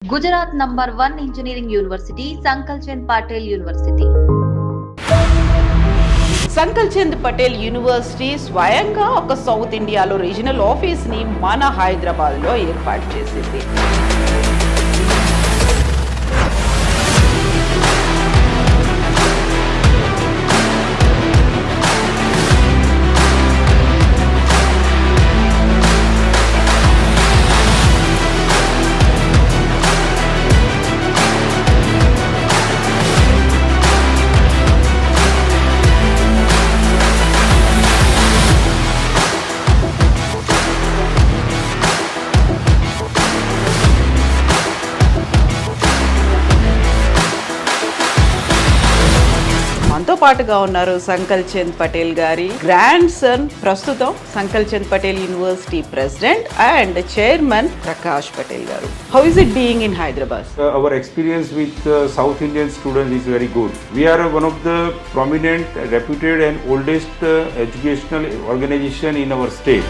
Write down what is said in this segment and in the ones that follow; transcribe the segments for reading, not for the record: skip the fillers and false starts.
Gujarat number 1 engineering university Sankalchand Patel university. Sankalchand Patel university స్వయంగా ఒక south ఇండియాలో రీజనల్ ఆఫీస్ ని మన హైదరాబాద్ లో ఏర్పాటు చేసింది. మనతో పాటుగా ఉన్నారు సంకల్ చంద్ పటేల్ గారి గ్రాండ్ సన్, ప్రస్తుతం Sankalchand Patel university president and chairman Prakash Patel గారు. How is it being in Hyderabad? Our experience with South Indian students is very good. We are one of the prominent, reputed and oldest educational organization in our state.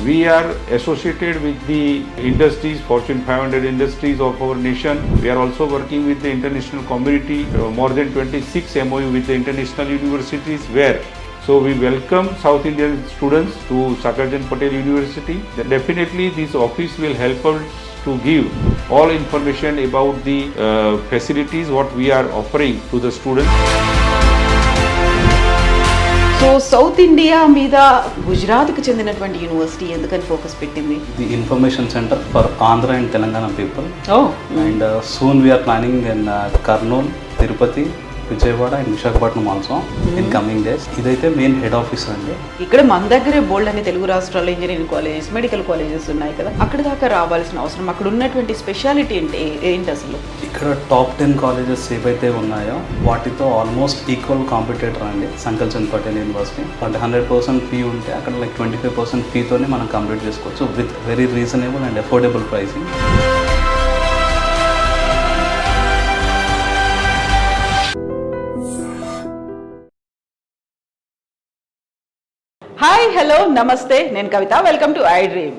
We are associated with the industries, Fortune 500 industries of our nation. We are also working with the international community, more than 26 MOU with the international universities where. So we welcome South Indian students to Sankal Chand Patel University. Definitely this office will help us to give all information about the facilities what we are offering to the students. So south India మీద గుజరాత్కి చెందినటువంటి university ఎందుకని focus పెట్టింది? The information center for Andhra and Telangana people. Oh. And soon we are planning in Kurnool, Tirupati, Vijayawada and Visakhapatnam also in coming days. ఇదైతే main head office అండి. ఇక్కడ మన దగ్గరే బోల్డ్ అని తెలుగు రాష్ట్రాల్లో ఇంజనీరింగ్ కాలేజెస్, మెడికల్ కాలేజెస్ ఉన్నాయి కదా, అక్కడ దాకా రావాల్సిన అవసరం, అక్కడ ఉన్నటువంటి స్పెషాలిటీ ఏంటి అసలు? ఇక్కడ టాప్ 10 కాలేజెస్ ఏవైతే ఉన్నాయో వాటితో ఆల్మోస్ట్ ఈక్వల్ కాంపిటేటర్ అండి సంకల్ చంద్ పటేల్ యూనివర్సిటీ. అంటే 100% ఫీ ఉంటే అక్కడ లైక్ 25% ఫీతోనే మనం కంప్లీట్ చేసుకోవచ్చు with very reasonable and affordable pricing. Hi, hello, నమస్తే, నేను Kavitha. Welcome to iDream.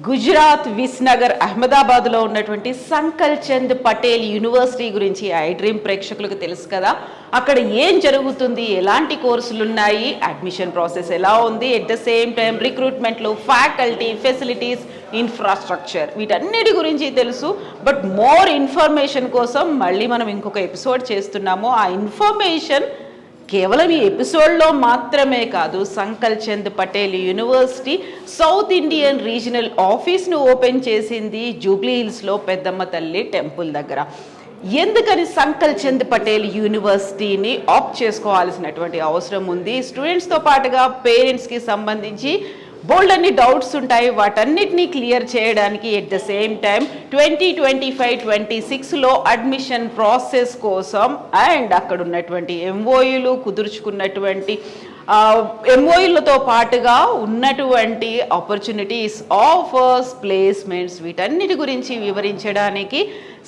Gujarat Visnagar అహ్మదాబాద్లో ఉన్నటువంటి సంకల్ చంద్ పటేల్ యూనివర్సిటీ గురించి ఐ డ్రీమ్ ప్రేక్షకులకు తెలుసు కదా. అక్కడ ఏం జరుగుతుంది, ఎలాంటి కోర్సులు ఉన్నాయి, అడ్మిషన్ ప్రాసెస్ ఎలా ఉంది, ఎట్ ద సేమ్ టైం రిక్రూట్మెంట్లు, ఫ్యాకల్టీ, ఫెసిలిటీస్, ఇన్ఫ్రాస్ట్రక్చర్, వీటన్నిటి గురించి తెలుసు. బట్ మోర్ ఇన్ఫర్మేషన్ కోసం మళ్ళీ మనం ఇంకొక ఎపిసోడ్ చేస్తున్నాము. ఆ ఇన్ఫర్మేషన్ కేవలం ఈ ఎపిసోడ్లో మాత్రమే కాదు, Sankalchand Patel university south Indian regional ఆఫీస్ను ఓపెన్ చేసింది జూబ్లీ హిల్స్లో పెద్దమ్మ తల్లి టెంపుల్ దగ్గర. ఎందుకని సంకల్ చంద్ పటేల్ యూనివర్సిటీని ఆప్ట్ చేసుకోవాల్సినటువంటి అవసరం ఉంది? స్టూడెంట్స్తో పాటుగా పేరెంట్స్కి సంబంధించి బోల్డ్ అన్ని డౌట్స్ ఉంటాయి. వాటన్నిటినీ క్లియర్ చేయడానికి ఎట్ ద సేమ్ టైం 2025-26లో అడ్మిషన్ ప్రాసెస్ కోసం అండ్ అక్కడ ఉన్నటువంటి ఎంఓయూలు కుదుర్చుకున్నటువంటి ఎంఓయూలతో పాటుగా ఉన్నటువంటి ఆపర్చునిటీస్, ఆఫర్స్, ప్లేస్మెంట్స్, వీటన్నిటి గురించి వివరించడానికి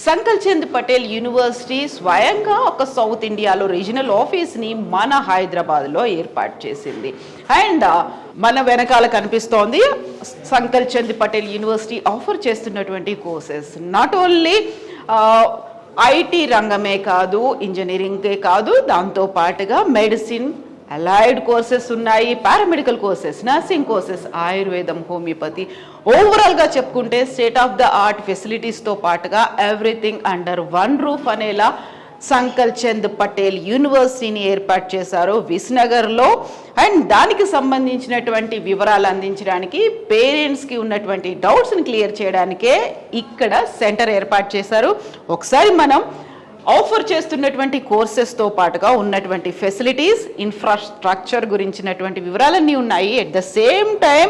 సంకల్ చంద్ పటేల్ యూనివర్సిటీ స్వయంగా ఒక సౌత్ ఇండియాలో రీజనల్ ఆఫీస్ని మన హైదరాబాద్లో ఏర్పాటు చేసింది. అండ్ మన వెనకాల కనిపిస్తోంది సంకల్ చంద్ పటేల్ యూనివర్సిటీ ఆఫర్ చేస్తున్నటువంటి కోర్సెస్. నాట్ ఓన్లీ ఐటీ రంగమే కాదు, ఇంజనీరింగే కాదు, దాంతో పాటుగా మెడిసిన్, అలైడ్ కోర్సెస్ ఉన్నాయి, పారామెడికల్ కోర్సెస్, నర్సింగ్ కోర్సెస్, ఆయుర్వేదం, హోమియోపతి, ఓవరాల్గా చెప్పుకుంటే స్టేట్ ఆఫ్ ద ఆర్ట్ ఫెసిలిటీస్తో పాటుగా ఎవ్రీథింగ్ అండర్ వన్ రూఫ్ అనేలా సంకల్ చంద్ పటేల్ యూనివర్సిటీని ఏర్పాటు చేశారు విస్నగర్లో. అండ్ దానికి సంబంధించినటువంటి వివరాలు అందించడానికి, పేరెంట్స్కి ఉన్నటువంటి డౌట్స్ని క్లియర్ చేయడానికే ఇక్కడ సెంటర్ ఏర్పాటు చేశారు. ఒకసారి మనం ఆఫర్ చేస్తున్నటువంటి కోర్సెస్తో పాటుగా ఉన్నటువంటి ఫెసిలిటీస్, ఇన్ఫ్రాస్ట్రక్చర్ గురించినటువంటి వివరాలన్నీ ఉన్నాయి. ఎట్ ద సేమ్ టైం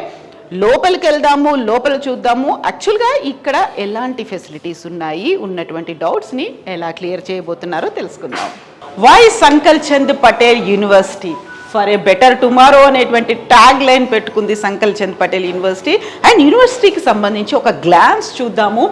లోపలికి వెళ్దాము, లోపల చూద్దాము యాక్చువల్గా ఇక్కడ ఎలాంటి ఫెసిలిటీస్ ఉన్నాయి, ఉన్నటువంటి డౌట్స్ని ఎలా క్లియర్ చేయబోతున్నారో తెలుసుకుందాం. Why Sankalchand Patel university for a better tomorrow అనేటువంటి ట్యాగ్ లైన్ పెట్టుకుంది Sankalchand Patel university. And యూనివర్సిటీకి సంబంధించి ఒక గ్లాన్స్ చూద్దాము.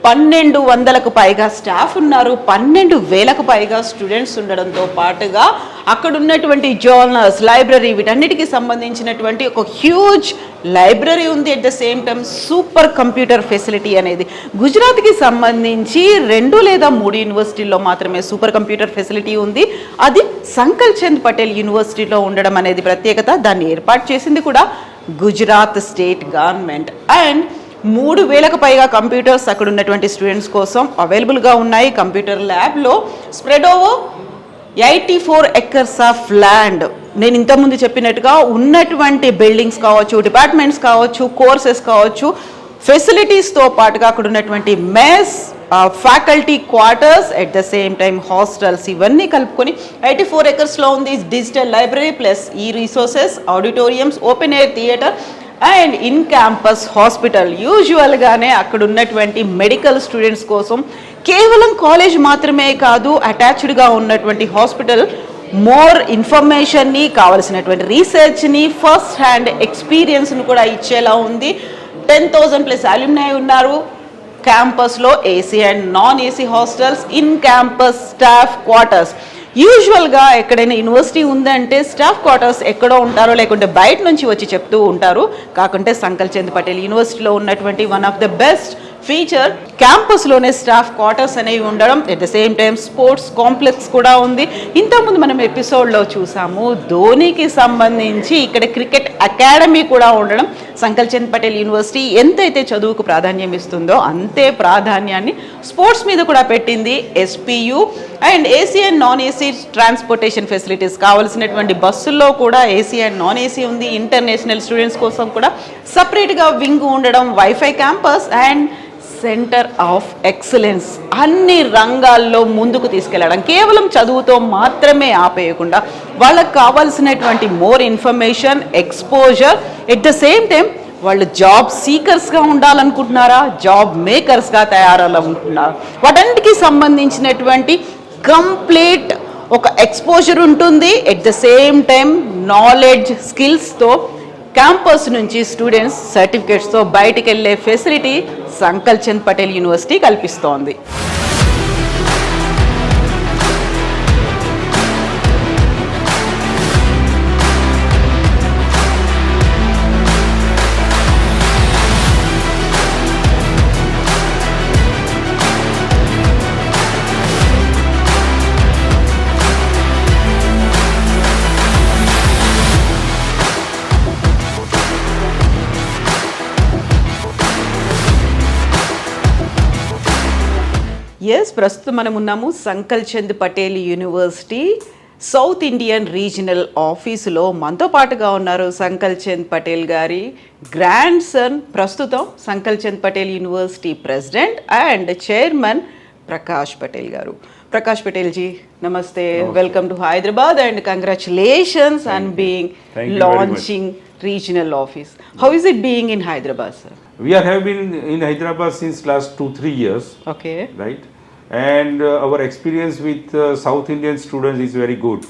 1200కు పైగా స్టాఫ్ ఉన్నారు, 12,000కు పైగా స్టూడెంట్స్ ఉండడంతో పాటుగా అక్కడ ఉన్నటువంటి జర్నల్స్, లైబ్రరీ, వీటన్నిటికీ సంబంధించినటువంటి ఒక హ్యూజ్ లైబ్రరీ ఉంది, at the same time super computer facility అనేది. గుజరాత్కి సంబంధించి 2 లేదా 3 యూనివర్సిటీల్లో మాత్రమే సూపర్ కంప్యూటర్ ఫెసిలిటీ ఉంది. అది సంకల్ చంద్ పటేల్ యూనివర్సిటీలో ఉండడం అనేది ప్రత్యేకత. దాన్ని ఏర్పాటు చేసింది కూడా గుజరాత్ స్టేట్ గవర్నమెంట్. అండ్ 3,000కు పైగా కంప్యూటర్స్ అక్కడ ఉన్నటువంటి స్టూడెంట్స్ కోసం అవైలబుల్గా ఉన్నాయి. కంప్యూటర్ ల్యాబ్లో spread over 84 acres of land. నేను ఇంతకుముందు చెప్పినట్టుగా ఉన్నటువంటి బిల్డింగ్స్ కావచ్చు, డిపార్ట్మెంట్స్ కావచ్చు, కోర్సెస్ కావచ్చు, ఫెసిలిటీస్తో పాటుగా అక్కడ ఉన్నటువంటి mess, faculty quarters, at the same time hostels, ఇవన్నీ కలుపుకొని 84 acresలో ఉంది. Digital library plus e resources, auditoriums, open air theatre and in campus hospital. యూజువల్గానే అక్కడ ఉన్నటువంటి మెడికల్ స్టూడెంట్స్ కోసం కేవలం కాలేజ్ మాత్రమే కాదు, అటాచ్డ్గా ఉన్నటువంటి హాస్పిటల్ మోర్ ఇన్ఫర్మేషన్ని, కావలసినటువంటి రీసెర్చ్ని, ఫస్ట్ హ్యాండ్ ఎక్స్పీరియన్స్ని కూడా ఇచ్చేలా ఉంది. 10,000+ అల్యూమినై ఉన్నారు. క్యాంపస్లో AC and non AC hostels, in campus staff quarters. యూజువల్గా ఎక్కడైనా యూనివర్సిటీ ఉందంటే స్టాఫ్ క్వార్టర్స్ ఎక్కడో ఉంటారో, లేకుంటే బయట నుంచి వచ్చి చెప్తూ ఉంటారు. కాకుంటే సంకల్ చంద్ పటేల్ యూనివర్సిటీలో ఉన్నటువంటి one of the best feature క్యాంపస్లోనే స్టాఫ్ క్వార్టర్స్ అనేవి ఉండడం. At the same time sports complex కూడా ఉంది. ఇంతకుముందు మనం ఎపిసోడ్లో చూసాము ధోనికి సంబంధించి ఇక్కడ క్రికెట్ అకాడమీ కూడా ఉండడం. సంకల్ చంద్ పటేల్ యూనివర్సిటీ ఎంతైతే చదువుకు ప్రాధాన్యం ఇస్తుందో అంతే ప్రాధాన్యాన్ని స్పోర్ట్స్ మీద కూడా పెట్టింది. SPU and AC and non AC transportation facilities, కావాల్సినటువంటి బస్సుల్లో కూడా ఏసీ అండ్ నాన్ ఏసీ ఉంది. ఇంటర్నేషనల్ స్టూడెంట్స్ కోసం కూడా సపరేట్గా వింగ్ ఉండడం, WiFi campus and centre of excellence. అన్ని రంగాల్లో ముందుకు తీసుకెళ్లడం, కేవలం చదువుతో మాత్రమే ఆపేయకుండా వాళ్ళకు కావాల్సినటువంటి more information, exposure, at the same time వాళ్ళు జాబ్ సీకర్స్గా ఉండాలనుకుంటున్నారా, జాబ్ మేకర్స్గా తయారవ్వాలనుకుంటున్నారా, వాటన్నిటికీ సంబంధించినటువంటి కంప్లీట్ ఒక ఎక్స్పోజర్ ఉంటుంది. At the same time knowledge, స్కిల్స్తో క్యాంపస్ నుంచి స్టూడెంట్స్ సర్టిఫికేట్స్తో బయటికి వెళ్ళే facility Sankalchand Patel university కల్పిస్తోంది. ప్రస్తుతం మనం ఉన్నాము Sankalchand Patel university south Indian regional ఆఫీసులో. మనతో పాటుగా ఉన్నారు సంకల్ చంద్ పటేల్ గారి గ్రాండ్ సన్, ప్రస్తుతం Sankalchand Patel university president and chairman Prakash Patel గారు. ప్రకాష్ పటేల్ జీ, నమస్తే. Welcome to Hyderabad and congratulations on being launching regional office. How is it being in Hyderabad, sir? We have been in Hyderabad since last 2-3 years. Okay. Right? And our experience with South Indian students is very good.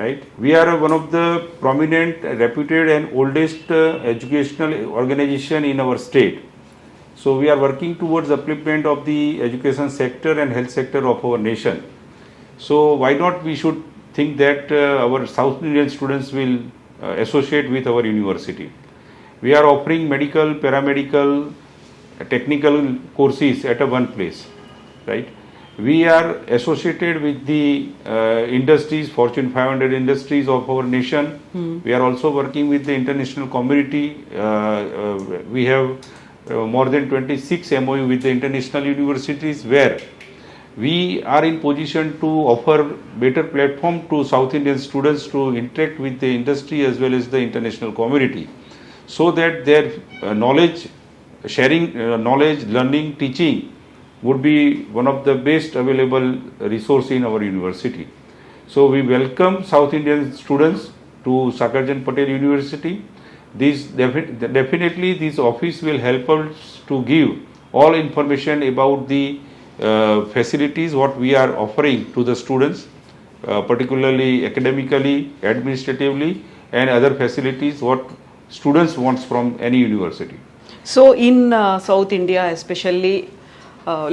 Right? We are one of the prominent, reputed and oldest educational organization in our state. So we are working towards upliftment of the education sector and health sector of our nation. So why not we should think that our South Indian students will associate with our university. We are offering medical, paramedical, technical courses at a one place, right? We are associated with the industries, Fortune 500 industries of our nation. We are also working with the international community. We have more than 26 MOU with the international universities where we are in position to offer better platform to South Indian students to interact with the industry as well as the international community, so that their knowledge sharing, knowledge learning, teaching would be one of the best available resource in our university. So we welcome South Indian students to Sankalchand Chand Patel University. Definitely this office will help us to give all information about the facilities what we are offering to the students, particularly academically, administratively and other facilities what students wants from any university. So in South India especially,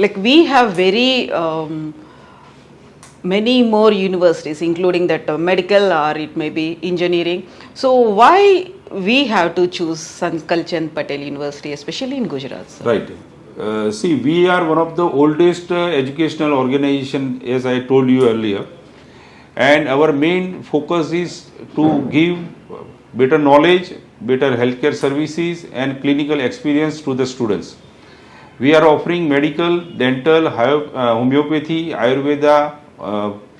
like we have very many more universities including that medical or it may be engineering. So why we have to choose Sankal Chand Patel University, especially in Gujarat, sir? Right. See, we are one of the oldest educational organization, as I told you earlier, and our main focus is to give better knowledge, better healthcare services, and clinical experience to the students. We are offering medical, dental, homeopathy, Ayurveda,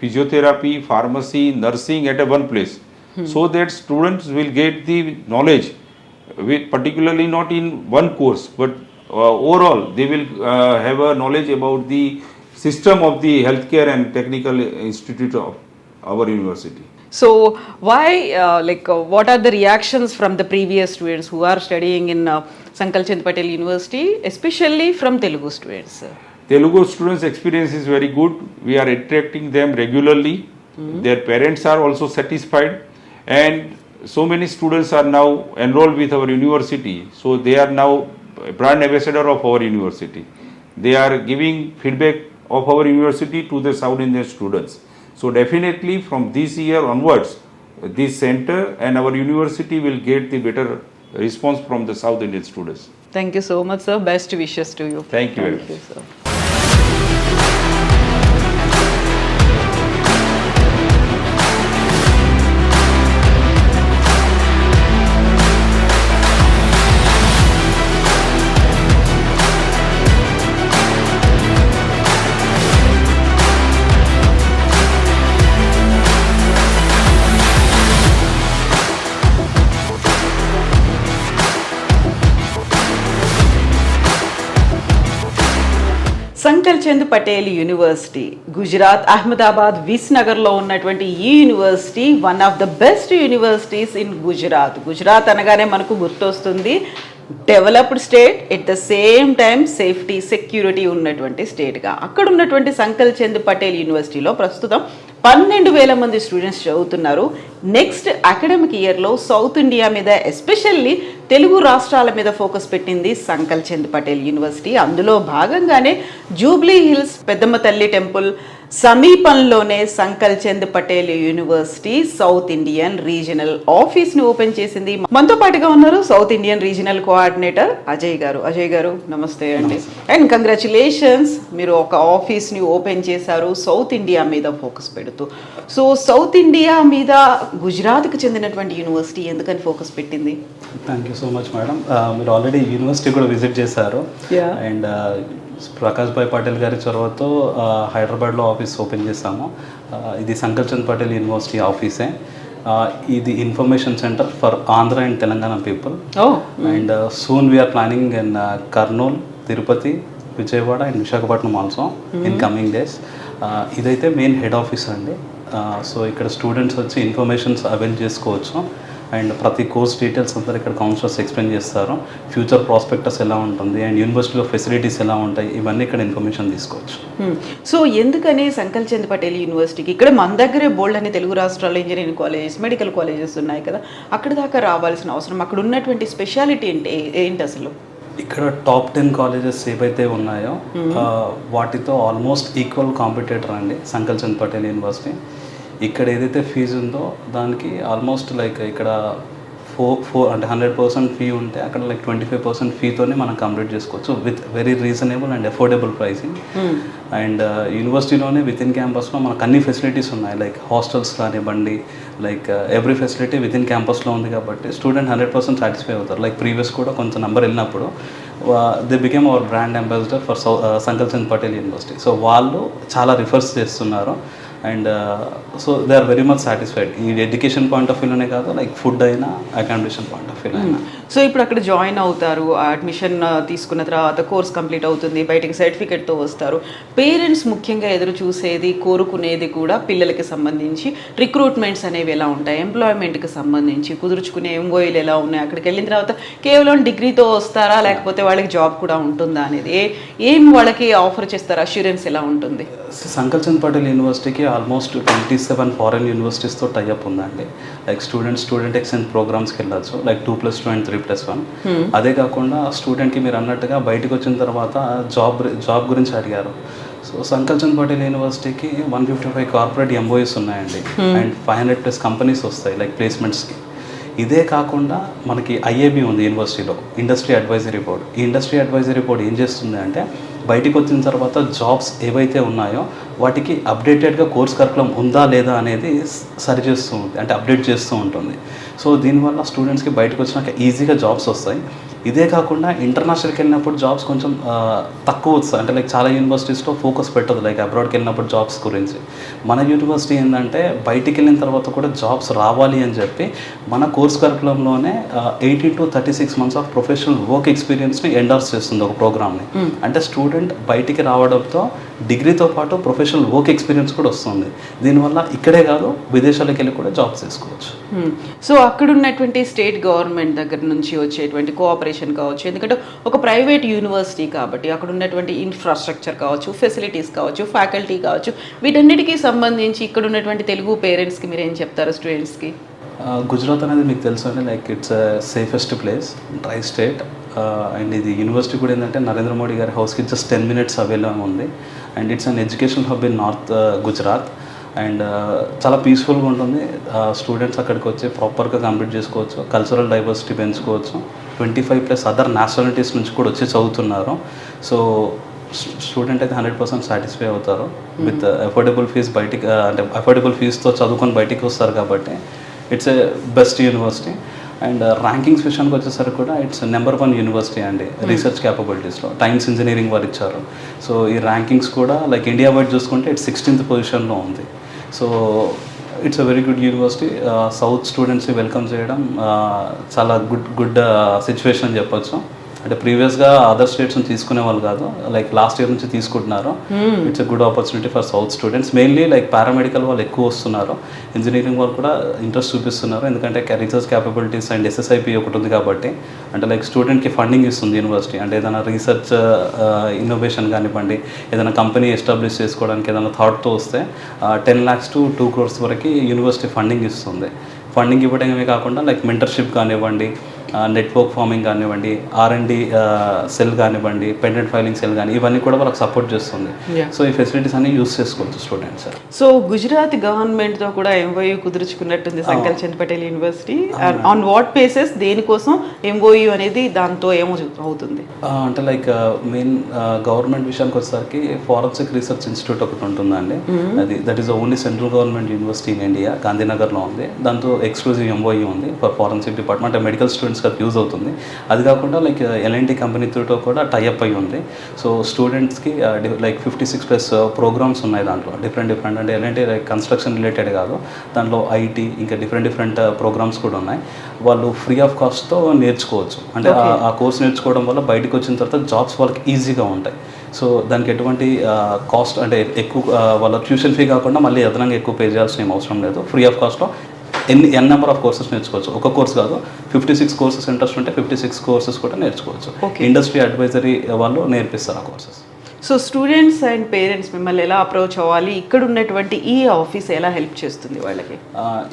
physiotherapy, pharmacy, nursing at a one place, so that students will get the knowledge, particularly not in one course, but overall they will have a knowledge about the system of the healthcare and technical institute of our university. So why, what are the reactions from the previous students who are studying in Sankal Chand Patel University, especially from Telugu students, sir? Telugu students' experience is very good. We are attracting them regularly. Their parents are also satisfied, and so many students are now enrolled with our university. So they are now brand ambassador of our university. They are giving feedback of our university to the South Indian students. So definitely from this year onwards, this center and our university will get the better response from the South Indian students. Thank you so much, sir. Best wishes to you. Thank you very much. sir. Sankalchand Patel university, Gujarat Ahmedabad విస్నగర్లో ఉన్నటువంటి ఈ university one of the best universities in Gujarat. Gujarat అనగానే మనకు గుర్తొస్తుంది developed state, at the same time safety security ఉన్నటువంటి స్టేట్గా. అక్కడ ఉన్నటువంటి సంకల్ చంద్ పటేల్ యూనివర్సిటీలో ప్రస్తుతం 12,000 మంది స్టూడెంట్స్ చదువుతున్నారు. నెక్స్ట్ అకాడమిక్ ఇయర్లో సౌత్ ఇండియా మీద, ఎస్పెషల్లీ తెలుగు రాష్ట్రాల మీద ఫోకస్ పెట్టింది సంకల్ చంద్ పటేల్ యూనివర్సిటీ. అందులో భాగంగానే జూబ్లీ హిల్స్ పెద్దమ్మ తల్లి టెంపుల్ సమీపంలోనే Sankalchand Patel university south Indian regional ఆఫీస్ని ఓపెన్ చేసింది. మనతో పాటుగా ఉన్నారు South Indian regional coordinator Ajay గారు. అజయ్ గారు నమస్తే అండి, అండ్ కంగ్రాచులేషన్స్, మీరు ఒక ఆఫీస్ని ఓపెన్ చేశారు సౌత్ ఇండియా మీద ఫోకస్ పెడుతూ. సో సౌత్ ఇండియా మీద గుజరాత్కి చెందినటువంటి యూనివర్సిటీ ఎందుకని ఫోకస్ పెట్టింది? Thank you so much madam. మీరు ఆల్రెడీ యూనివర్సిటీ కూడా విజిట్ చేశారు, అండ్ ప్రకాష్ భాయ్ పటేల్ గారి చొరవతో హైదరాబాద్లో ఆఫీస్ ఓపెన్ చేశాము. ఇది సంకల్ చంద్ పటేల్ యూనివర్సిటీ ఆఫీసే. ఇది information centre for Andhra and Telangana people. And soon we are planning in Kurnool, Tirupati, Vijayawada and Visakhapatnam also in coming days. ఇదైతే మెయిన్ హెడ్ ఆఫీస్ అండి. సో ఇక్కడ స్టూడెంట్స్ వచ్చి ఇన్ఫర్మేషన్స్ అవైల్ చేసుకోవచ్చు, అండ్ ప్రతి కోర్స్ డీటెయిల్స్ అంతా ఇక్కడ కౌన్సిలర్స్ ఎక్స్ప్లెయిన్ చేస్తారు. ఫ్యూచర్ ప్రాస్పెక్టస్ ఎలా ఉంటుంది అండ్ యూనివర్సిటీలో ఫెసిలిటీస్ ఎలా ఉంటాయి, ఇవన్నీ ఇక్కడ ఇన్ఫర్మేషన్ తీసుకోవచ్చు. సో ఎందుకని సంకల్ చంద్ పటేల్ యూనివర్సిటీకి, ఇక్కడ మన దగ్గరే బోల్డ్ అని తెలుగు రాష్ట్రాల్లో ఇంజనీరింగ్ కాలేజెస్, మెడికల్ కాలేజెస్ ఉన్నాయి కదా, అక్కడ దాకా రావాల్సిన అవసరం, అక్కడ ఉన్నటువంటి స్పెషాలిటీ ఏంటి అసలు? ఇక్కడ టాప్ 10 కాలేజెస్ ఏవైతే ఉన్నాయో వాటితో ఆల్మోస్ట్ ఈక్వల్ కాంపిటేటర్ అండి సంకల్ చంద్ పటేల్ యూనివర్సిటీ. ఇక్కడ ఏదైతే ఫీజు ఉందో దానికి ఆల్మోస్ట్ ఇక్కడ 100% ఫీ ఉంటే అక్కడ 25% ఫీతోనే మనం కంప్లీట్ చేసుకోవచ్చు with very reasonable and affordable pricing. And యూనివర్సిటీలోనే విత్ ఇన్ క్యాంపస్లో మనకు అన్ని ఫెసిలిటీస్ ఉన్నాయి, లైక్ హాస్టల్స్ కానివ్వండి, ఎవ్రీ ఫెసిలిటీ విత్ ఇన్ క్యాంపస్లో ఉంది కాబట్టి స్టూడెంట్ 100% సాటిస్ఫై అవుతారు. ప్రీవియస్ కూడా కొంత నెంబర్ వెళ్ళినప్పుడు they became our brand ambassador for Sankalchand Patel university. So వాళ్ళు చాలా రిఫర్స్ చేస్తున్నారు, and so they are very much satisfied. ఈ ఎడ్యుకేషన్ పాయింట్ ఆఫ్ వ్యూలోనే కాదు, ఫుడ్ అయినా, అకామిడేషన్ పాయింట్ ఆఫ్ వ్యూ అయినా. సో ఇప్పుడు అక్కడ జాయిన్ అవుతారు, అడ్మిషన్ తీసుకున్న తర్వాత కోర్స్ కంప్లీట్ అవుతుంది, బయటికి సర్టిఫికేట్తో వస్తారు. పేరెంట్స్ ముఖ్యంగా ఎదురు చూసేది, కోరుకునేది కూడా పిల్లలకి సంబంధించి రిక్రూట్మెంట్స్ అనేవి ఎలా ఉంటాయి, ఎంప్లాయ్మెంట్కి సంబంధించి కుదుర్చుకునే ఎంఓఈలు ఎలా ఉన్నాయి, అక్కడికి వెళ్ళిన తర్వాత కేవలం డిగ్రీతో వస్తారా లేకపోతే వాళ్ళకి జాబ్ కూడా ఉంటుందా అనేది, ఏం వాళ్ళకి ఆఫర్ చేస్తారా, అష్యూరెన్స్ ఎలా ఉంటుంది? సంకల్ చంద్ పటేల్ యూనివర్సిటీకి ఆల్మోస్ట్ 27 ఫారెన్ యూనివర్సిటీస్తో టైఅప్ ఉందండి. స్టూడెంట్ ఎక్స్చేంజ్ ప్రోగ్రామ్స్కి వెళ్ళచ్చు, 2+2 అండ్ 3+1. అదే కాకుండా స్టూడెంట్కి మీరు అన్నట్టుగా బయటకు వచ్చిన తర్వాత జాబ్ గురించి అడిగారు. సో సంకల్ చంద్ పటేల్ యూనివర్సిటీకి 155 కార్పొరేట్ ఎంఓఎస్ ఉన్నాయండి, అండ్ 500+ కంపెనీస్ వస్తాయి ప్లేస్మెంట్స్కి. ఇదే కాకుండా మనకి ఐఏబి ఉంది యూనివర్సిటీలో, ఇండస్ట్రీ అడ్వైజరీ బోర్డ్. ఈ ఇండస్ట్రీ అడ్వైజరీ బోర్డ్ ఏం చేస్తుంది అంటే బయటికి వచ్చిన తర్వాత జాబ్స్ ఏవైతే ఉన్నాయో వాటికి అప్డేటెడ్గా కోర్స్ కరికులం ఉందా లేదా అనేది సరి చేస్తూ ఉంటుంది, అంటే అప్డేట్ చేస్తూ ఉంటుంది. సో దీనివల్ల స్టూడెంట్స్కి బయటకు వచ్చినాక ఈజీగా జాబ్స్ వస్తాయి. ఇదే కాకుండా ఇంటర్నేషనల్కి వెళ్ళినప్పుడు జాబ్స్ కొంచెం తక్కువ వస్తాయి, అంటే లైక్ చాలా యూనివర్సిటీస్లో ఫోకస్ పెట్టదు లైక్ అబ్రాడ్కి వెళ్ళినప్పుడు జాబ్స్ గురించి. మన యూనివర్సిటీ ఏంటంటే బయటికి వెళ్ళిన తర్వాత కూడా జాబ్స్ రావాలి అని చెప్పి మన కోర్స్ కరికులంలోనే 18 to 36 months of professional work ఎక్స్పీరియన్స్ని ఎండార్స్ చేస్తుంది ఒక ప్రోగ్రామ్ని. అంటే స్టూడెంట్ బయటికి రావడంతో డిగ్రీతో పాటు ప్రొఫెషనల్ వర్క్ ఎక్స్పీరియన్స్ కూడా వస్తుంది. దీనివల్ల ఇక్కడే కాదు విదేశాలకు వెళ్ళి కూడా జాబ్స్ చేసుకోవచ్చు. సో అక్కడ ఉన్నటువంటి స్టేట్ గవర్నమెంట్ దగ్గర నుంచి వచ్చేటువంటి కోఆపరేషన్ కావచ్చు, ఎందుకంటే ఒక ప్రైవేట్ యూనివర్సిటీ కాబట్టి అక్కడ ఉన్నటువంటి ఇన్ఫ్రాస్ట్రక్చర్ కావచ్చు, ఫెసిలిటీస్ కావచ్చు, ఫ్యాకల్టీ కావచ్చు, వీటన్నిటికీ సంబంధించి ఇక్కడ ఉన్నటువంటి తెలుగు పేరెంట్స్కి మీరు ఏం చెప్తారు స్టూడెంట్స్కి? గుజరాత్ అనేది మీకు తెలుసు అండి, like it's safest place, dry state. And ఇది యూనివర్సిటీ కూడా ఏంటంటే నరేంద్ర మోడీ గారి హౌస్కి జస్ట్ 10 minutes అవైలబుల్ ఉంది. And it's an educational hub in north Gujarat. And చాలా పీస్ఫుల్గా ఉంటుంది. స్టూడెంట్స్ అక్కడికి వచ్చి ప్రాపర్గా కంప్లీట్ చేసుకోవచ్చు, కల్చరల్ డైవర్సిటీ పెంచుకోవచ్చు. 25+ అదర్ నేషనాలిటీస్ నుంచి కూడా వచ్చి చదువుతున్నారు. సో స్టూడెంట్ అయితే 100% సాటిస్ఫై అవుతారు విత్ అఫోర్డబుల్ ఫీజ్. బయటికి అంటే అఫోర్డబుల్ ఫీజ్తో చదువుకొని బయటికి వస్తారు కాబట్టి it's a best university. And rankings విషయానికి వచ్చేసరికి కూడా ఇట్స్ నెంబర్ 1 యూనివర్సిటీ అండి రీసెర్చ్ క్యాపబిలిటీస్లో. టైమ్స్ ఇంజనీరింగ్ వారు ఇచ్చారు. సో ఈ ర్యాంకింగ్స్ కూడా లైక్ ఇండియా వైడ్ చూసుకుంటే ఇట్స్ 16th పొజిషన్లో ఉంది. So it's a very good university. South స్టూడెంట్స్ని వెల్కమ్ చేయడం చాలా గుడ్ సిచ్యువేషన్ అని చెప్పొచ్చు. అంటే ప్రీవియస్గా అదర్ స్టేట్స్ నుంచి తీసుకునే వాళ్ళు కాదు, లైక్ లాస్ట్ ఇయర్ నుంచి తీసుకుంటున్నారు. It's a good opportunity for south students. Mainly like paramedical వాళ్ళు ఎక్కువ వస్తున్నారు, ఇంజనీరింగ్ వాళ్ళు కూడా ఇంట్రెస్ట్ చూపిస్తున్నారు. ఎందుకంటే రీసెర్చ్ క్యాపబిలిటీస్ అండ్ SSIP ఒకటి ఉంది కాబట్టి. అంటే లైక్ స్టూడెంట్కి ఫండింగ్ ఇస్తుంది యూనివర్సిటీ. అంటే ఏదైనా రీసెర్చ్ ఇన్నోవేషన్ కానివ్వండి, ఏదైనా కంపెనీ ఎస్టాబ్లిష్ చేసుకోవడానికి ఏదైనా థాట్తో వస్తే 10 lakhs to 2 crores వరకు యూనివర్సిటీ ఫండింగ్ ఇస్తుంది. ఫండింగ్ ఇవ్వడమే కాకుండా లైక్ మెంటర్షిప్ కానివ్వండి, నెట్వర్క్ ఫార్మింగ్ కానివ్వండి, R&D సెల్ కానివ్వండి, పెండెంట్ ఫైలింగ్ సెల్ కానీ ఇవన్నీ కూడా వాళ్ళకి సపోర్ట్ చేస్తుంది. సో ఈ ఫెసిలిటీస్ అన్ని యూస్ చేసుకోవచ్చు స్టూడెంట్స్. సో గుజరాత్ గవర్నమెంట్తో కూడా MOU కుదుర్చుకున్నట్టుంది Sankalchand Patel university. On what basis, దేనికోసం MOU అనేది, దాంతో ఏమో అవుతుంది? అంటే లైక్ మెయిన్ గవర్నమెంట్ విషయానికి వచ్చేసరికి ఫారెన్సిక్ రీసెర్చ్ ఇన్స్టిట్యూట్ ఒకటి ఉంటుందండి. అది that is only central government university in India, గాంధీనగర్లో ఉంది. దాంతో ఎక్స్క్లూజివ్ MOU ఉంది ఫర్ ఫారెన్సిక్ డిపార్ట్మెంట్. అంటే మెడికల్ స్టూడెంట్స్ అది యూజ్ అవుతుంది. అది కాకుండా లైక్ L&T కంపెనీతో కూడా టైఅప్ అయి ఉంది. సో స్టూడెంట్స్కి లైక్ 56+ ప్రోగ్రామ్స్ ఉన్నాయి దాంట్లో, డిఫరెంట్ అంటే L&T లైక్ కన్స్ట్రక్షన్ రిలేటెడ్ కాదు, దాంట్లో IT ఇంకా డిఫరెంట్ ప్రోగ్రామ్స్ కూడా ఉన్నాయి. వాళ్ళు ఫ్రీ ఆఫ్ కాస్ట్తో నేర్చుకోవచ్చు. అంటే ఆ కోర్స్ నేర్చుకోవడం వల్ల బయటకు వచ్చిన తర్వాత జాబ్స్ వాళ్ళకి ఈజీగా ఉంటాయి. సో దానికి ఎటువంటి కాస్ట్ అంటే ఎక్కువ వాళ్ళ ట్యూషన్ ఫీ కాకుండా మళ్ళీ అదనంగా ఎక్కువ పే చేయాల్సిన ఏం అవసరం లేదు. ఫ్రీ ఆఫ్ కాస్ట్లో ఎన్ నెంబర్ ఆఫ్ కోర్సెస్ నేర్చుకోవచ్చు. ఒక కోర్స్ కాదు, 56 కోర్సెస్ ఇంట్రెస్ట్ ఉంటే 56 కోర్సెస్ కూడా నేర్చుకోవచ్చు. ఇండస్ట్రీ అడ్వైజరీ వాళ్ళు నేర్పిస్తారు ఆ courses. So students and parents మిమ్మల్ని ఎలా అప్రోచ్ అవ్వాలి? ఇక్కడ ఉన్నటువంటి ఈ ఆఫీస్ ఎలా హెల్ప్ చేస్తుంది వాళ్ళకి?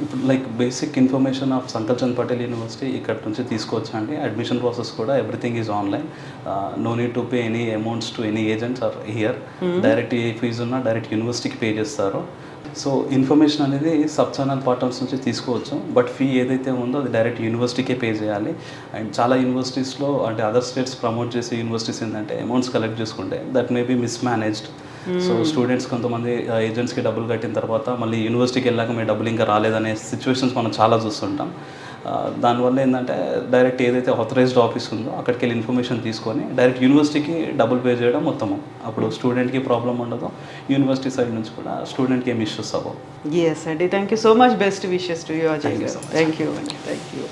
ఇప్పుడు like basic information of Sankalchand Patel university ఇక్కడ నుంచి తీసుకోవచ్చు అండి. అడ్మిషన్ ప్రాసెస్ కూడా everything is online. No need to pay any amounts to any agents or here. Direct ఏ ఫీజు ఉన్నా డైరెక్ట్ యూనివర్సిటీకి పే చేస్తారు. సో ఇన్ఫర్మేషన్ అనేది సబ్ ఛానల్ పార్ట్నర్స్ నుంచి తీసుకోవచ్చు, బట్ ఫీ ఏదైతే ఉందో అది డైరెక్ట్ యూనివర్సిటీకే పే చేయాలి. అండ్ చాలా యూనివర్సిటీస్లో అంటే అదర్ స్టేట్స్ ప్రమోట్ చేసే యూనివర్సిటీస్ ఏంటంటే అమౌంట్స్ కలెక్ట్ చేసుకుంటే that may be mismanaged. So students కొంతమంది ఏజెంట్స్కి డబ్బులు కట్టిన తర్వాత మళ్ళీ యూనివర్సిటీకి వెళ్ళాక మీ డబ్బులు ఇంకా రాలేదనే సిచ్యువేషన్స్ మనం చాలా చూస్తుంటాం. దానివల్ల ఏంటంటే డైరెక్ట్ ఏదైతే ఆథరైజ్డ్ ఆఫీస్ ఉందో అక్కడికి వెళ్ళి ఇన్ఫర్మేషన్ తీసుకొని డైరెక్ట్ యూనివర్సిటీకి డబ్బులు పే చేయడం మొత్తము. అప్పుడు స్టూడెంట్కి ప్రాబ్లం ఉండదు, యూనివర్సిటీ సైడ్ నుంచి కూడా స్టూడెంట్కి ఏమి ఇష్యూస్ అవ్వవు. ఎస్ అండి, thank you so much. Best wishes to you Ajay గారు. థ్యాంక్ యూ అండి, thank you.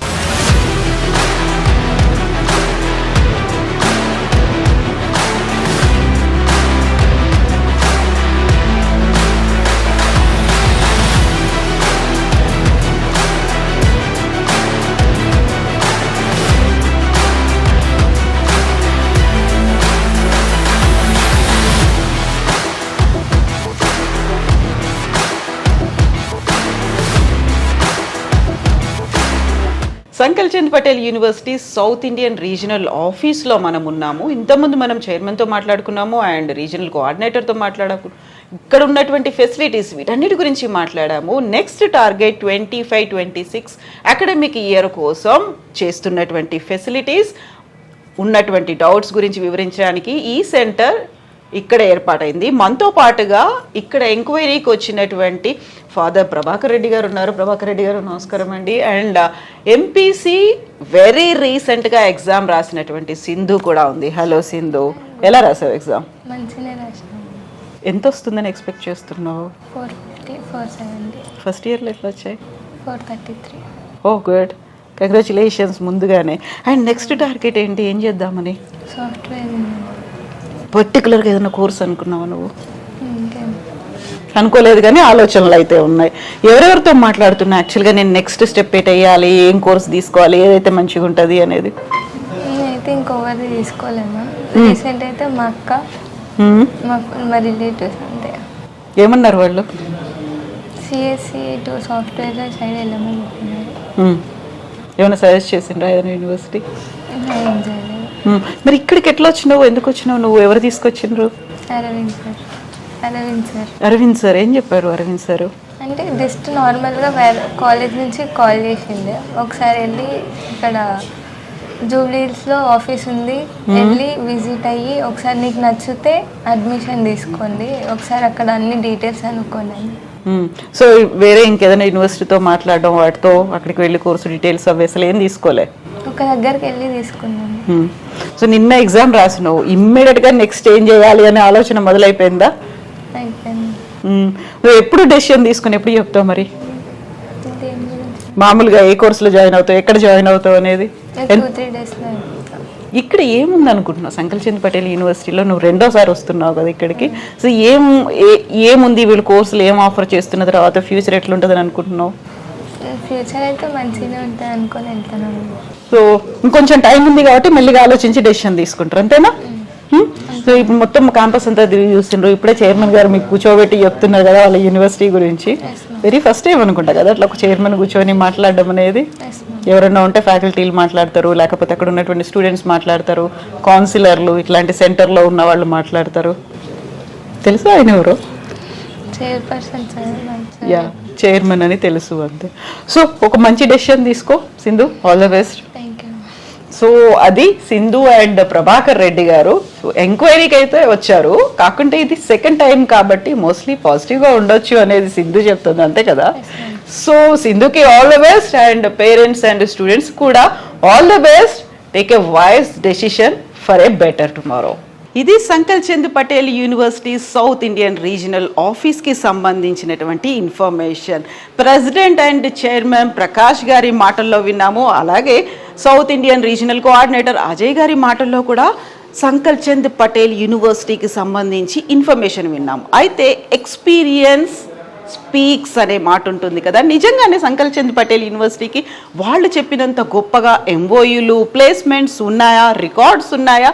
Sankalchand Patel university south Indian regional ఆఫీస్లో మనం ఉన్నాము. ఇంతకుముందు మనం చైర్మన్తో మాట్లాడుకున్నాము అండ్ రీజనల్ కోఆర్డినేటర్తో మాట్లాడాము. ఇక్కడ ఉన్నటువంటి ఫెసిలిటీస్ వీటన్నిటి గురించి మాట్లాడాము. నెక్స్ట్ టార్గెట్ 25-26 అకాడమిక్ ఇయర్ కోసం చేస్తున్నటువంటి ఫెసిలిటీస్, ఉన్నటువంటి డౌట్స్ గురించి వివరించడానికి ఈ సెంటర్ ఇక్కడ ఏర్పాటైంది. మనతో పాటుగా ఇక్కడ ఎంక్వైరీకి వచ్చినటువంటి ఫాదర్ ప్రభాకర్ రెడ్డి గారు ఉన్నారు. ప్రభాకర్ రెడ్డి గారు నమస్కారం అండి. అండ్ ఎంపీసీ వెరీ రీసెంట్గా ఎగ్జామ్ రాసినటువంటి సింధు కూడా ఉంది. హలో సింధు, ఎలా రాసావు ఎగ్జామ్? మంచిగా రాసినాము. ఎంత వస్తుందని ఎక్స్పెక్ట్ చేస్తున్నావు? 450, 470. ఫస్ట్ ఇయర్లో ఎట్లా వచ్చాయి? 433. ఓ గుడ్, కంగ్రాచులేషన్స్ ముందుగానే. అండ్ నెక్స్ట్ టార్గెట్ ఏంటి, ఏం చేద్దామని? సాఫ్ట్వేర్ పర్టికులర్గా ఏదైనా కోర్స్ అనుకున్నావా నువ్వు? ఇంకేం అనుకోలేదు కానీ ఆలోచనలు అయితే ఉన్నాయి. ఎవరెవరితో మాట్లాడుతున్నా యాక్చువల్గా నేను నెక్స్ట్ స్టెప్ ఏంటి వేయాలి, ఏం కోర్స్ తీసుకోవాలి, ఏదైతే మంచిగా ఉంటుంది అనేది? నేనైతే ఇంకొకటి తీసుకోలేమా. రీసెంట్ అయితే మా అక్క, మా రిలేటివ్స్ అంతే. ఏమన్నారు వాళ్ళు? సిఎస్సి టు సాఫ్ట్వేర్ సైడ్ వెళ్ళమని చెప్పినారు. ఏమైనా సజెస్ట్ చేసిండ్రా ఏదైనా యూనివర్సిటీ? ఏం చేయలేదు. మరి ఇక్కడికి ఎట్లా వచ్చినావు, ఎందుకు వచ్చినావు నువ్వు, ఎవరు తీసుకొచ్చిండ్రు? అరవింద్ సార్. అరవింద్ సార్ ఏం చెప్పారు? అరవింద్ సార్ అంటే జస్ట్ నార్మల్గా వేరే కాలేజ్ నుంచి కాల్ చేసిండే, ఒకసారి వెళ్ళి ఇక్కడ జూబ్లీహిల్స్లో ఆఫీస్ ఉంది, వెళ్ళి విజిట్ అయ్యి ఒకసారి నీకు నచ్చితే అడ్మిషన్ తీసుకోండి, ఒకసారి అక్కడ అన్ని డీటెయిల్స్ అనుకోండి. సో వేరే ఇంకేదైనా యూనివర్సిటీతో మాట్లాడడం, వాటితో అక్కడికి వెళ్ళి కోర్సు డీటెయిల్స్ అవి అసలు ఏం తీసుకోలే? ఒక దగ్గరికి వెళ్ళి తీసుకున్నాను. సో నిన్న ఎగ్జామ్ రాసినావు, ఇమ్మీడియట్గా నెక్స్ట్ ఏం చేయాలి అనే ఆలోచన మొదలైపోయిందా? అయిపోయింది. నువ్వు ఎప్పుడు డెసిషన్ తీసుకుని ఎప్పుడు చెప్తావు మరి? దేని గురించి? మామూలుగా ఏ కోర్సులో జాయిన్ అవుతావు, ఎక్కడ జాయిన్ అవుతావు అనేది? 2-3 డేస్లో ఇక్కడ ఏముంది అనుకుంటున్నావు? సంకల్ చంద్ పటేల్ యూనివర్సిటీలో నువ్వు రెండోసారి వస్తున్నావు కదా ఇక్కడికి. సో ఏముంది వీళ్ళు కోర్సులు ఏం ఆఫర్ చేస్తున్న తర్వాత ఫ్యూచర్ ఎట్లుంటుందని అనుకుంటున్నావు? ఫ్యూచర్ అయితే మంచిగా ఉంటుంది అనుకొని వెళ్తున్నాను. సో ఇంకొంచెం టైం ఉంది కాబట్టి మెల్లిగా ఆలోచించి డెసిషన్ తీసుకుంటారు, అంతేనా? సో ఇప్పుడు మొత్తం క్యాంపస్ అంతా తిరిగి చూస్తుండ్రు. ఇప్పుడే చైర్మన్ గారు మీకు కూర్చోబెట్టి చెప్తున్నారు కదా వాళ్ళ యూనివర్సిటీ గురించి. వెరీ ఫస్ట్ టైం అనుకుంటా కదా అట్లా ఒక చైర్మన్ కూర్చొని మాట్లాడడం అనేది. ఎవరైనా ఉంటే ఫ్యాకల్టీలు మాట్లాడతారు, లేకపోతే అక్కడ ఉన్నటువంటి స్టూడెంట్స్ మాట్లాడతారు, కౌన్సిలర్లు, ఇట్లాంటి సెంటర్లో ఉన్న వాళ్ళు మాట్లాడతారు. తెలుసా ఆయన ఎవరు? Chairperson sir. యా, చైర్మన్ అని తెలుసు అంతే. సో ఒక మంచి డెసిషన్ తీసుకో Sindhu, all the best. Thank you. So అది సింధు అండ్ ప్రభాకర్ రెడ్డి గారు ఎంక్వైరీకి అయితే వచ్చారు. కాకుంటే ఇది సెకండ్ టైం కాబట్టి మోస్ట్లీ పాజిటివ్గా ఉండొచ్చు అనేది సింధు చెప్తుంది, అంతే కదా? సో సింధుకి all the best and parents and students కూడా all the best. Take a wise decision for a better tomorrow. ఇది Sankalchand Patel university south Indian regional ఆఫీస్కి సంబంధించినటువంటి information. President and chairman Prakash గారి మాటల్లో విన్నాము. అలాగే South Indian regional coordinator Ajay గారి మాటల్లో కూడా సంకల్ చంద్ పటేల్ యూనివర్సిటీకి సంబంధించి ఇన్ఫర్మేషన్ విన్నాము. అయితే ఎక్స్పీరియన్స్ స్పీక్స్ అనే మాట ఉంటుంది కదా, నిజంగానే సంకల్ చంద్ పటేల్ యూనివర్సిటీకి వాళ్ళు చెప్పినంత గొప్పగా ఎంఓయూలు, ప్లేస్మెంట్స్ ఉన్నాయా, రికార్డ్స్ ఉన్నాయా?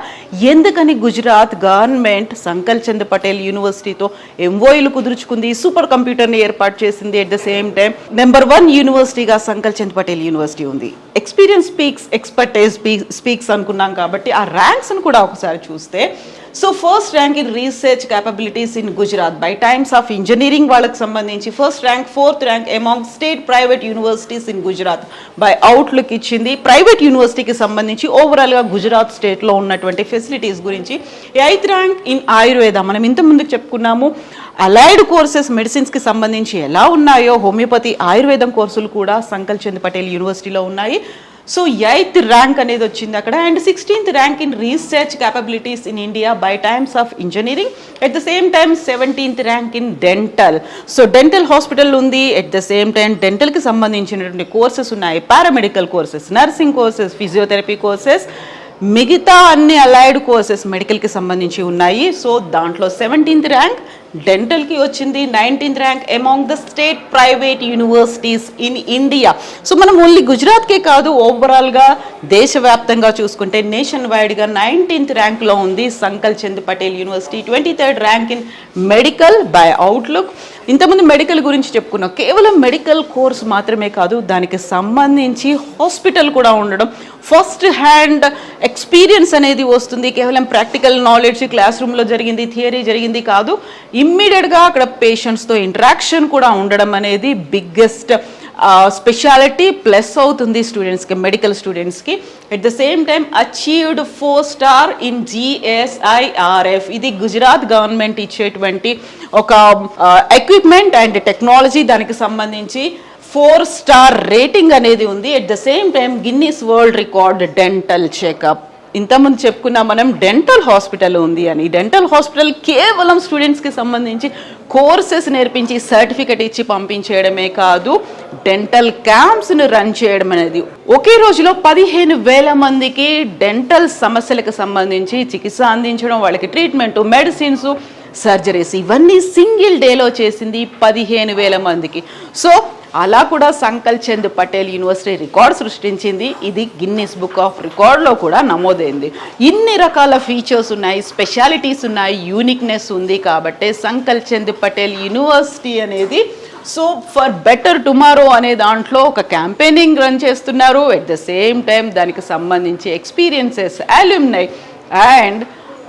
ఎందుకని గుజరాత్ గవర్నమెంట్ సంకల్ చంద్ పటేల్ యూనివర్సిటీతో ఎంఓయూలు కుదుర్చుకుంది, సూపర్ కంప్యూటర్ని ఏర్పాటు చేసింది, at the same time number 1 యూనివర్సిటీగా సంకల్ చంద్ పటేల్ యూనివర్సిటీ ఉంది. ఎక్స్పీరియన్స్ స్పీక్స్, ఎక్స్పర్టైజ్ స్పీక్స్ అనుకున్నాం కాబట్టి ఆ ర్యాంక్స్ను కూడా ఒకసారి చూస్తే, so first rank in research capabilities in Gujarat by Times of engineering వాళ్ళకి సంబంధించి first rank, 4th rank among state private universities in Gujarat by Outlook ఇచ్చింది. ప్రైవేట్ యూనివర్సిటీకి సంబంధించి ఓవరాల్గా గుజరాత్ స్టేట్లో ఉన్నటువంటి ఫెసిలిటీస్ గురించి 8th ర్యాంక్ ఇన్ ఆయుర్వేద. మనం ఇంత ముందుకు చెప్పుకున్నాము అలైడ్ కోర్సెస్ మెడిసిన్స్కి సంబంధించి ఎలా ఉన్నాయో హోమియోపతి, ఆయుర్వేదం కోర్సులు కూడా సంకల్ చంద్ పటేల్ యూనివర్సిటీలో ఉన్నాయి. సో 8th ర్యాంక్ అనేది వచ్చింది అక్కడ. And 16th rank in research capabilities in India by Times of engineering. At the same time 17th rank in dental. So dental hospital ఉంది. ఎట్ ద సేమ్ టైం డెంటల్కి సంబంధించినటువంటి courses ఉన్నాయి, paramedical courses, nursing courses, physiotherapy courses, మిగతా అన్ని allied courses మెడికల్కి సంబంధించి ఉన్నాయి. So దాంట్లో 17th rank డెంటల్కి వచ్చింది, 19th rank among the state private universities in India. So మనం ఓన్లీ గుజరాత్కే కాదు, ఓవరాల్గా దేశవ్యాప్తంగా చూసుకుంటే నేషన్ వైడ్గా 19th ర్యాంక్లో ఉంది Sankalchand Patel university. 23rd rank in medical by Outlook. ఇంతకుముందు మెడికల్ గురించి చెప్పుకున్నాం. కేవలం మెడికల్ కోర్స్ మాత్రమే కాదు, దానికి సంబంధించి హాస్పిటల్ కూడా ఉండడం, ఫస్ట్ హ్యాండ్ ఎక్స్పీరియన్స్ అనేది వస్తుంది. కేవలం ప్రాక్టికల్ నాలెడ్జ్ క్లాస్ రూమ్లో జరిగింది, థియరీ జరిగింది కాదు, ఇమ్మీడియట్గా అక్కడ పేషెంట్స్తో ఇంటరాక్షన్ కూడా ఉండడం అనేది బిగ్గెస్ట్ స్పెషాలిటీ ప్లస్ అవుతుంది స్టూడెంట్స్కి, మెడికల్ స్టూడెంట్స్కి. At the same time achieved 4 star in GSIRF. ఇది గుజరాత్ గవర్నమెంట్ ఇచ్చేటువంటి ఒక ఎక్విప్మెంట్ అండ్ టెక్నాలజీ, దానికి సంబంధించి 4 స్టార్ రేటింగ్ అనేది ఉంది. At the same time Guinness world record dental checkup. ఇంతకుముందు చెప్పుకున్నాం మనం డెంటల్ హాస్పిటల్ ఉంది అని. డెంటల్ హాస్పిటల్ కేవలం స్టూడెంట్స్కి సంబంధించి కోర్సెస్ నేర్పించి సర్టిఫికెట్ ఇచ్చి పంపించేయడమే కాదు, డెంటల్ క్యాంప్స్ను రన్ చేయడం అనేది. ఒకే రోజులో 15,000 మందికి డెంటల్ సమస్యలకు సంబంధించి చికిత్స అందించడం, వాళ్ళకి ట్రీట్మెంట్, మెడిసిన్స్, సర్జరీస్ ఇవన్నీ సింగిల్ డేలో చేసింది 15,000 మందికి. సో అలా కూడా Sankalchand Patel university record సృష్టించింది. ఇది గిన్నిస్ బుక్ ఆఫ్ రికార్డ్లో కూడా నమోదైంది. ఇన్ని రకాల ఫీచర్స్ ఉన్నాయి, స్పెషాలిటీస్ ఉన్నాయి, యూనిక్నెస్ ఉంది కాబట్టి సంకల్ చంద్ పటేల్ యూనివర్సిటీ అనేది సో ఫర్ బెటర్ టుమారో అనే దాంట్లో ఒక క్యాంపెయినింగ్ రన్ చేస్తున్నారు. ఎట్ ద సేమ్ టైం దానికి సంబంధించి ఎక్స్పీరియన్సెస్, అల్యూమ్నై అండ్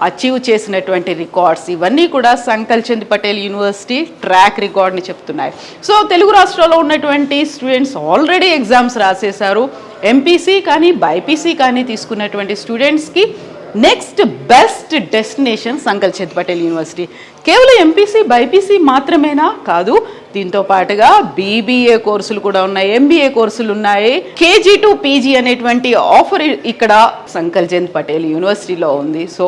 అచీవ్ చేసినటువంటి రికార్డ్స్ ఇవన్నీ కూడా Sankalchand Patel university track రికార్డ్ని చెప్తున్నాయి. సో తెలుగు రాష్ట్రాల్లో ఉన్నటువంటి స్టూడెంట్స్ ఆల్రెడీ ఎగ్జామ్స్ రాసేశారు. ఎంపీసీ కానీ బైపీసీ కానీ తీసుకున్నటువంటి స్టూడెంట్స్కి next best destination Sankalchand Patel university. కేవలం ఎంపీసీ బైపీసీ మాత్రమేనా కాదు, దీంతో పాటుగా బీబీఏ కోర్సులు కూడా ఉన్నాయి, ఎంబీఏ కోర్సులు ఉన్నాయి, KG to PG అనేటువంటి ఆఫర్ ఇక్కడ సంకల్ చంద్ పటేల్ యూనివర్సిటీలో ఉంది. సో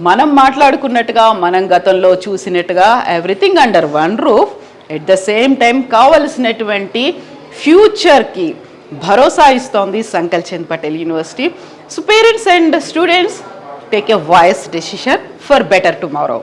మనం మాట్లాడుకున్నట్టుగా, మనం గతంలో చూసినట్టుగా everything under one roof. At the same time కావలసినటువంటి ఫ్యూచర్కి భరోసా ఇస్తోంది Sankalchand Patel university. So parents and students, take a wise decision for better tomorrow.